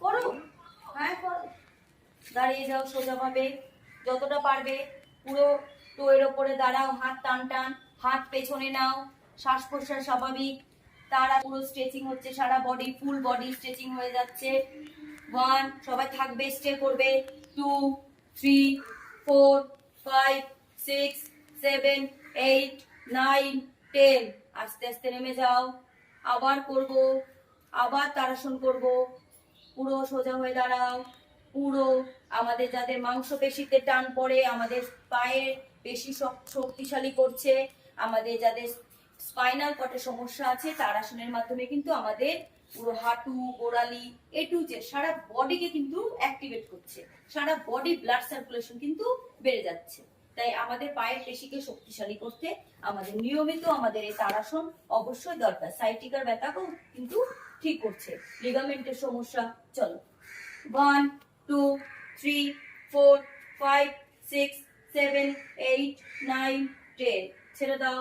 করো, হ্যাঁ করো। দাঁড়িয়ে যাও সোজাভাবে, যতটা পারবে। পুরো টোয়ের ওপরে দাঁড়াও, হাত টান টান, হাত পেছনে নাও, শ্বাস প্রশ্বাস স্বাভাবিক। তারা পুরো স্ট্রেচিং হচ্ছে, সারা বডি, ফুল বডি স্ট্রেচিং হয়ে যাচ্ছে। 1, সবাই থাকবে, স্টে করবে। 2, 3, 4, 5, 6, 7, 8, 9, 10। আস্তে আস্তে নেমে যাও। আবার করব, আবার তাড়াসন করব। পুরো সোজা হয়ে দাঁড়াও। পুরো আমাদের যাদের মাংসপেশিতে টান পড়ে, আমাদের পায়ের পেশি শক্তিশালী করছে, আমাদের যাদের স্পাইনাল কর্ডে সমস্যা আছে, তাড়াসনের মাধ্যমে কিন্তু আমাদের পুরো হাঁটু, গোড়ালি, এ টু জেড সারা বডিকে কিন্তু অ্যাক্টিভেট করছে। সারা বডি ব্লাড সার্কুলেশন কিন্তু বেড়ে যাচ্ছে। তাই আমাদের পায়ের পেশিকে শক্তিশালী করতে আমাদের নিয়মিত আমাদের এই তাড়াসন অবশ্যই দরকার। সাইটিকার ব্যথাকেও কিন্তু ঠিক করছে, লিগামেন্টের সমস্যা। চলো, 1, 2, 3, 4, 5, 6, 7, 8, 9, 10। ছেড়ে দাও।